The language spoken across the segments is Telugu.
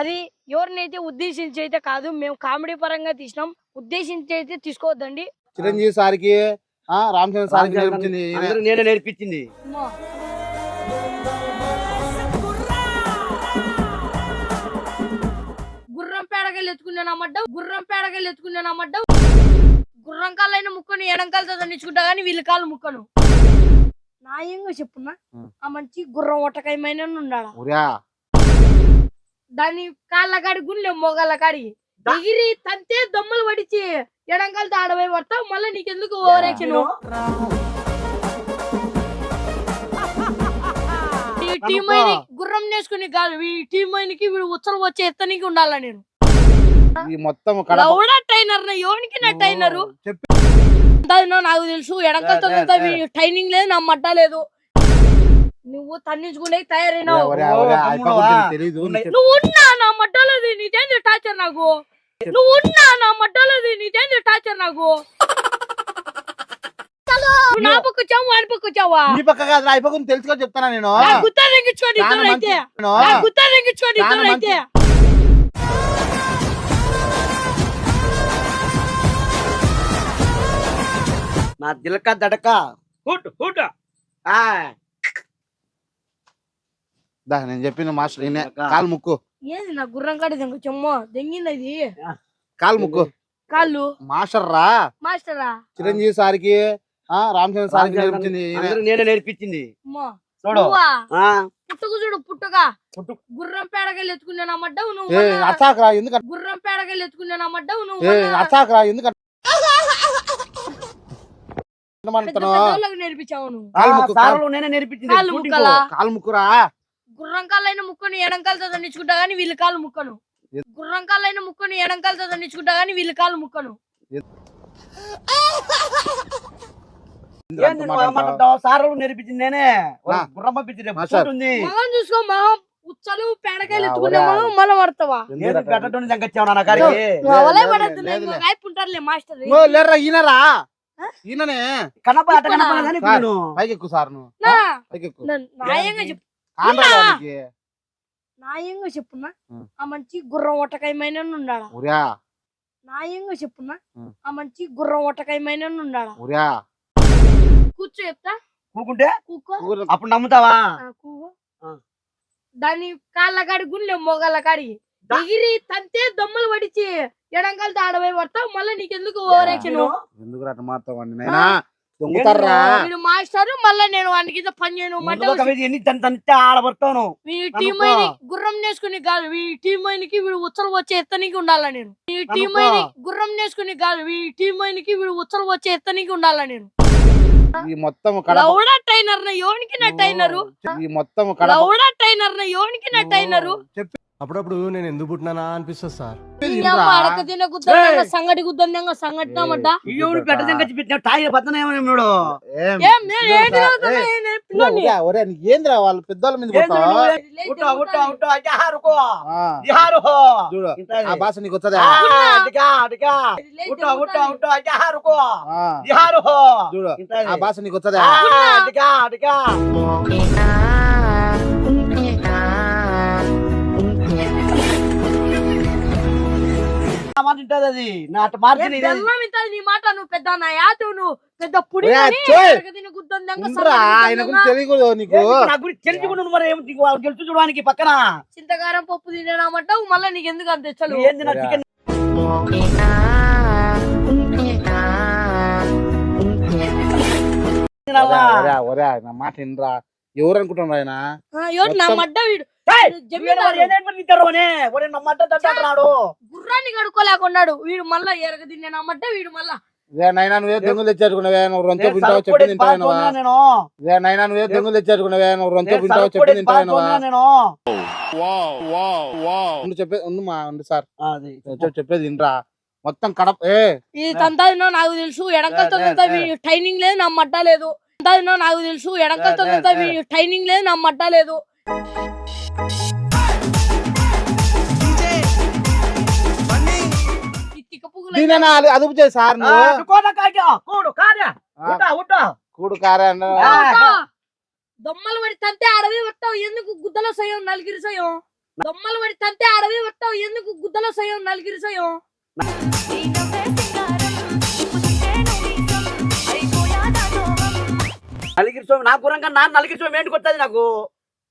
అది ఎవరినైతే ఉద్దేశించి అయితే కాదు, మేము కామెడీ పరంగా తీసినాం, ఉద్దేశించి అయితే తీసుకోవద్దండి. చిరంజీవి సార్కి రామచంద్ర సార్కి నేర్పించింది నేనే నేర్పించింది. గుర్రం పేడగా ఎత్తుకున్నానమ్మడ్డావు, గుర్రం పేడగా ఎత్తుకున్నానమ్మడ్డావు. గుర్రం కాళ్ళైన ముక్కను ఎడంకాలతో దండించుకుంటా గానీ వీళ్ళ కాళ్ళు ముక్కను. న్యాయంగా చెప్పున్నా, ఆ మంచి గుర్రం ఒట్టకాయమైన ఉండాలా, దాని కాళ్ళ కాడి గుండె మొగాళ్ళ కాడి ఎగిరి తంతే దొమ్మలు పడిచి ఎడంకాలతో ఆడబోయి పడతావు. మళ్ళీ నీకెందుకు ఓవరాక్షన్? ఈ టీం అయిన గుర్రం నేర్చుకుని కాదు, ఈ టీం అయినకి వీడు ఉచ్చలు వచ్చే ఎత్తనికి ఉండాలా. నేను మొత్తం ట్రైనర్ ఎవరికి నా ట్రైనరు నాకు తెలుసు. ఎడంకాలతో ట్రైనింగ్ లేదు, నా మడ్డ లేదు. నువ్వు తన్నించుకునే తయారైనావు. నువ్వు ఉన్నా నా మడ్డలేదు, నీదేంది టార్చర్ నాకు. నువ్వు ఉన్నా నా మడ్డలేదు, నీదేంది టార్చర్ నాకు. నా పక్క వచ్చావు, వాడి పక్క వచ్చావా? నీ పక్క కాదు, నా పక్క తెలుసుకొని చెప్తానా నేను. గుత్తా తెగించుకోండి అయితే, గుత్తా తెగించుకోండి అయితే. నా దిలక దడక నేను చెప్పిన మాస్టర్ కాలు ముక్కు. ఏంది నా గుర్రం కాడి దెంగ చెమ్మో దెంగింది ఇది. కాలు ముక్కు కాళ్ళు మాస్టర్ రా, మాస్టరా. చిరంజీవి సార్కి రామచంద్ర సార్కి నేర్పించింది నేనే నేర్పించింది. పుట్టుకు చూడు, పుట్టుగా గుర్రం పేడగా ఎత్తుకున్నానమ్మడ్డావు నువ్వు. అచ్చాకరా ఎందుకంటే గుర్రం పేడగా ఎత్తుకున్నానమ్మడ్డావు నువ్వు. అచ్చాకరా ఎందుకంటే నేర్పించావు నువ్వు. నేనే నేర్పించింది. కాలు ముక్కురా. గుర్రం కాళ్ళైన ముక్కను ఎడంకాలతో దండించుకుంటా గానీ వీళ్ళ కాళ్ళు ముక్కను. గుర్రం కాళ్ళైన ముక్కను ఎడంకాలతో దండించుకుంటా గానీ వీళ్ళ కాళ్ళు ముక్కను. సార్లు నేర్పించింది నేనే. గుర్రం పంపించింది. మగం చూసుకో, మగం ఉచ్చలు పేడకాయలు ఎత్తుకున్నాము మళ్ళీ పడతావా? ఉంటారులే మాస్టర్. లేరా ఈయనరా, ఈయననే పైకి ఎక్కువ సార్. న్యాయంగా చెప్పు, న్యాయంగా చెప్పున్నా, ఆ మంచి గుర్రం ఒట్టకాయమైన ఉండాలా. న్యాయంగా చెప్పున్నా, ఆ మంచి గుర్రం ఒట్టకాయమైన ఉండాలా. కూర్చో చెప్తా. కూకుంటే కూకో, అప్పుడు నమ్ముతావా? దాని కాళ్ళ కాడి గుండె మొగాళ్ళ కాడి ఎగిరి తంతే దొమ్మలు పడిచి ఎడంకాలతో ఆడబోయి పడతావు. మళ్ళీ నీకెందుకు ఓవరాక్షన్? ఎందుకు అట్లా మాట్లాడవండి నాయనా, దొంగతారా వీడు మాస్టర్. మళ్ళీ నేను వానికి పని చేయను. ఆడబడతాను. ఈ టీం అయిన గుర్రం నేర్చుకుని కాదు, ఈ టీం అయినకి వీడు ఉచ్చలు వచ్చే ఎత్తనికి ఉండాలా. నేను ఈ టీం అయిన గుర్రం నేర్చుకుని కాదు, ఈ టీం అయినకి వీడు ఉచ్చలు వచ్చే ఎత్తనికి ఉండాలా. నేను మొత్తం ట్రైనర్ ఎవరికి నా ట్రైనరు, మొత్తం ట్రైనర్ ఎవరికి నా ట్రైనరు. అప్పుడప్పుడు నేను ఎందుకు పుట్టినానా అనిపిస్తుంది సార్. అడక తిన గుద్దంగా సంగటి గుద్దంగా సంగటినామట. ఏంద్రా వాళ్ళు పెద్దోళ్ళ మీద చూడు, ఆ భాష నీకు వచ్చదా? చూడు, ఆ భాష నీకు వచ్చదా? అది నీ మాట. నువ్వు పెద్ద నా యాదు, నువ్వు పెద్ద పుడి తెలియదు నీకు. గెలుచు చూడడానికి పక్కన చింతకారం పప్పు తినేనామంటావు. మళ్ళీ నీకు ఎందుకు అంత తెచ్చలు? మాట వినరా, ఎవరు అనుకుంటున్నారు ఆయన? నా మడ్డ వీడు గుర్రాన్ని కడుక్కోలేకున్నాడు వీడు. మళ్ళా ఎరగ తిన్నామడ్డ వీడు. మళ్ళా నైనా నువ్వే దొంగలు తెచ్చారుకున్నావే, నువ్వు రొంతో తింటావు చెప్పి తింటావు. నైనా నువ్వే దొంగలు తెచ్చారుకున్నావే, నువ్వు రొంతో తింటావు చెప్పి తింటావు. సార్ చెప్పేది వినరా, మొత్తం కడప ఈ తంతా నాకు తెలుసు. ఎడంకలతో ట్రైనింగ్ లేదు, నా మడ్డ లేదు. నాకు తెలుసు. ఎడంకలతో ట్రైనింగ్ లేదు, నా మడ్డ లేదు. అదుపు చేసి సార్ కూడు కారా దొమ్మలు పడి తంతే అడవి పడతావు. ఎందుకు గుద్దల సయం నలిగిరి సయం? దొమ్మలు పడి తంతే ఆడవి వస్తావు ఎందుకు గుద్దల సయం నలుగురి సయం నలిగిరి స్వామి నా గుర్రం కన్నా నలిగిరి స్వామి ఏంటి కొత్తది నాకు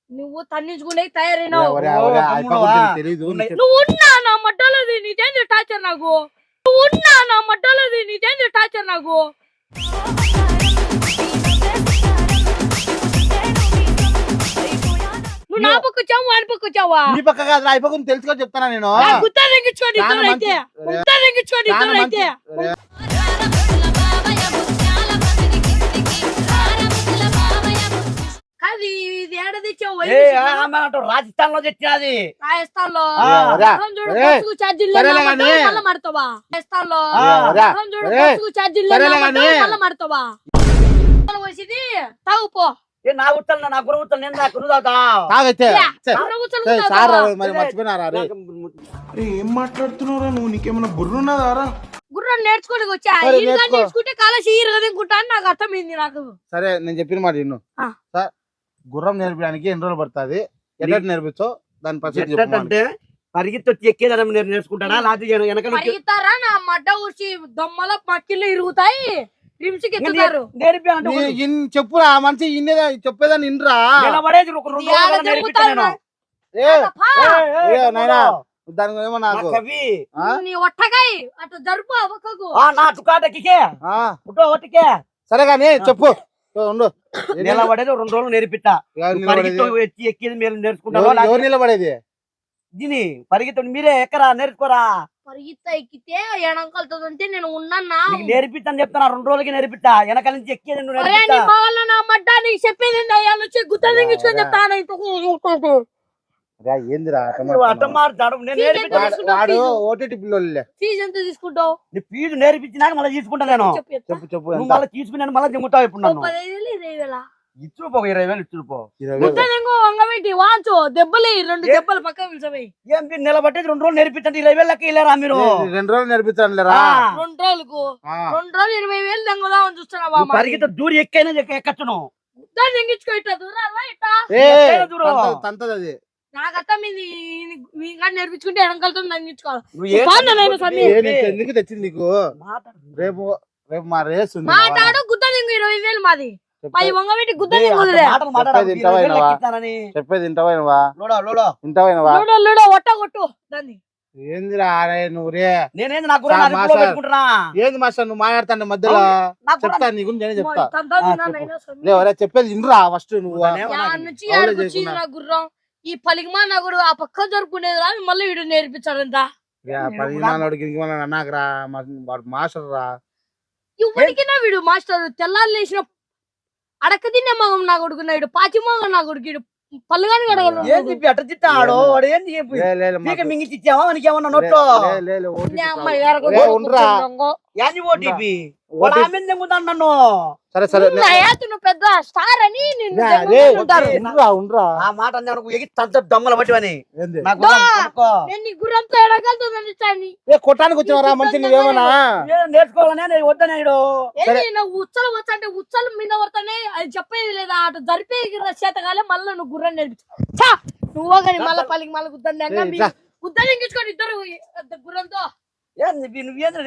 నువ్వు తన్నించుకునే తయారైనావు తెలీదు నువ్వు ఉన్నా నా మడ్డలోది నీదేంది టార్చర్ నాకు నువ్వు ఉన్నా నా మడ్డలోది నీదేంది టార్చర్ నాకు నువ్వు నా పక్క వచ్చావు వాడి పక్క వచ్చావా నీ పక్క కాదు ఆ పక్క తెలుసుకొని చెప్తానా నేను గుత్తా తెగించుకోండి ఇద్దరు అయితే గుత్తా తెగించుకోండి ఇద్దరు అయితే కాదు ఇది ఏడ తెచ్చావు రాజస్థాన్ లో తెచ్చినది రాజస్థాన్ లో ఒరే, చూడు ఒరే, బస్సుకు ఛార్జీలు సరేలే కానీ. మళ్ళీ మడతావా రాజస్థాన్ లో ఒరే, చూడు ఒరే, బస్సుకు ఛార్జీలు సరేలే కానీ. మళ్ళీ మడతావా వచ్చేది తాగు పో నా ఉత్తలు నా గుర్రం ఉత్తలు నేను నాకు తాగుతా తాగైతే గుర్రం ఉచ్చలు సార్ తాగుతావా? మరి మర్చిపోయినారా రే ఏం మాట్లాడుతున్నారా నువ్వు? నీకేమైనా బుర్రున్నదారా? గుర్రం నేర్చుకోనికి వచ్చా సరే, ఈరుగా నేర్చుకో. నేర్చుకుంటే కాలేసి ఈరుగా తినుకుంటా అని నాకు అర్థమైంది నాకు సరే నేను చెప్పిన మాట విను ఆ. సార్ గుర్రం నేర్పడానికి ఎన్ని రోజులు పడుతుంది ఎట్లా నేర్పించో దాని పరిస్థితి చెప్పు అంటే పరిగెత్తి వచ్చి ఎక్కేదని నేను నేర్చుకుంటానా లేకపోతే వెనక నుంచి పరిగెత్తారా నా మడ్డ ఊసి దొమ్మల పక్కిళ్ళు ఇరుగుతాయి రిమ్స్కి ఎత్తుతారు నేర్పానంటే చెప్పురా మంచి ఇన్నేదా చెప్పేదాన్ని ఇన్రా నిలబడేది ఒక రెండు ఏడ రోజులు నేర్పిస్తా తిరుగుతారు నేను. ఏ పా. ఏ నాయనా దాని ఏమో నా నాకు కవి ఆ? నీ ఒట్టకాయ అటు జరుపు అవ్వకకు నా చుకాటకి ఆ, పుట్టో ఒట్టికే సరే కానీ చెప్పు ఉండు నిలబడేది రెండు రోజులు నేర్పిస్తా ఎవరు పరిగెత్తి నిలబడేది? వచ్చి ఎక్కేది మీరు నేర్చుకుంటారో ఎవరు లేకపోతే నిలబడేది దీని పరిగెత్తండి మీరే ఎక్కరా నేర్చుకోరా పరిగెత్త ఎక్కితే ఎడంకలుతుందంటే నేను ఉన్నానా నీకు నేర్పిస్తాను చెప్తాను రెండు రోజులకి నేర్పిస్తా వెనకాల నుంచి ఎక్కేది నువ్వు అరే నీ నేర్పిస్తా మావల్ల నా మడ్డ నీకు చెప్పేది అయ్యాలు వచ్చి గుత్త దింగించుకొని చెప్తాను అరే, ఏందిరా అట్ట నువ్వు అట్ట మాట్లాడుతున్నావు? మాట్లాడు నేను ఫీజు నేర్పిస్తా ఎంత? వాడు ఓటీటీ పిల్లోళ్ళే ఫీజు ఎంత తీసుకుంటావు నీ ఫీజు నేర్పించినాక మళ్ళీ తీసుకుంటా నేను చెప్పు చెప్తా. చెప్పు చెప్పు నువ్వు ఎంత మళ్ళీ తీసుకున్నాను మళ్ళీ దిగుతావు ఇప్పుడు నన్ను 15,000 20,000 ఇచ్చుపో 20,000 ఇచ్చుపో 20,000. గుత్త దింగు వంగబెట్టి వాంచు దెబ్బలు రెండు ఏ? దెబ్బలు పక్క పిలిచబోయి ఏం మీరు నిలబట్టేది రెండు రోజులు నేర్పించండి 20,000 లెక్క వెళ్ళారా మీరు ఏ, 2 రోజులు నేర్పించాను లేరా ఆ, 2 రోజులకు 2 రోజులు 20,000 దెంగదామని చూస్తున్నావా నువ్వు పరిగెత్త దూరి ఎక్కైనా ఎక్కచ్చు నువ్వు గుత్త దింగించుకో ఇట్లా దూరాలా ఇట్టా ఎక్కైనా దూరం. తంతది అది నాకు అర్థం ఇది ఇంకా నేర్పించుకుంటే ఎడంకలతో దంగించుకోవాలి నువ్వు ఏ బాగున్నా నేను సమీ. ఏ, నీకు ఎందుకు తెచ్చింది నీకు మాట్లాడు. రేపు రేపు మా రేస్ ఉంది మాట్లాడు గుత్త దింగు 20,000 మాది చెప్పే- మాది వంగబెట్టి గుత్త ఏ, దింగుదులే అంత మాటలు మాట్లాడకు. చెప్పేది ఇంటవా 20,000 వినవా? లెక్కిస్తానని. చెప్పేది ఇంటవైనవా లోడో ఇంటవైనవా లూడో లూడో ఒట్ట కొట్టు దాన్ని ఏందిరా అరే నువ్వు రే నేనేంది నా గుర్రం సార్, నా మా రిప్పులో సార్. పెట్టుకుంటున్నా ఏంది మాస్టర్ నువ్వు మాట్లాడుతాను మధ్యలో నా గుర్రం చెప్తా నీ గురించి నేనే చెప్తా చెప్పు లేవరే చెప్పేది ఇన్రా ఫస్ట్ నువ్వు నుంచి అవులే ఆడికి వచ్చింది చేయకున్నా. నా గుర్రం ఈ పలికిమా నా కూడా ఆ పక్క జరుపుకునేది రా మళ్ళీ వీడు నేర్పించాడంట పరిమాణోడికి అన్నాకరా వాడు మాస్టర్ రా ఇవ్వడికి నా వీడు మాస్టర్ తెల్లారు లేచిన అడక తినే మగం నా కొడుకున్నాడు పాచి మగం నా కొడుకు పల్లుగాని ఏం చెప్పి అట్ట తిట్టాడు వాడు ఏంది చెప్పి లే, లే, లే, పీక మాకు- మింగి తిట్టావా మనకి ఏమన్నా నోట్లో లే, లే, లే, ఓటీటీ కాదు. గడగ ఉండరా. ఏంది ఓటీపీ వాడు ఆమె తెంగుతాను నన్ను సరే సరే నువ్వు పెద్ద స్టార్ అని నిన్ను లే, తెగమని ఉంటారు. ఉండరా ఉండరా ఆ మాట అన్నాడు ఎగి తంత దొంగలు పట్టివని ఏంది నా గుర్రం కొనుక్కో. నేను నీ గుర్రంతో ఎడగలుగుతుందని చాని ఏ కొట్టానికి వచ్చినవరా మంచి నువ్వేమన్నా ఏదో నేర్చుకోవాలనే నేను వద్దనేడు ఏంది నువ్వు ఉచ్చలు వచ్చా అంటే ఉచ్చలు మీద పడతానే అది చెప్పేది లేదా అటు జరిపేది చేతగాలే మళ్ళీ నువ్వు గుర్రం నేర్పించు ఛా! నువ్వు కానీ మళ్ళీ పలికి మళ్ళీ గుద్దని ఏ, ఇట్లా. గుద్దని ఇంకించుకొని ఇద్దరు గుర్రంతో ఏంది నువ్వేంద్ర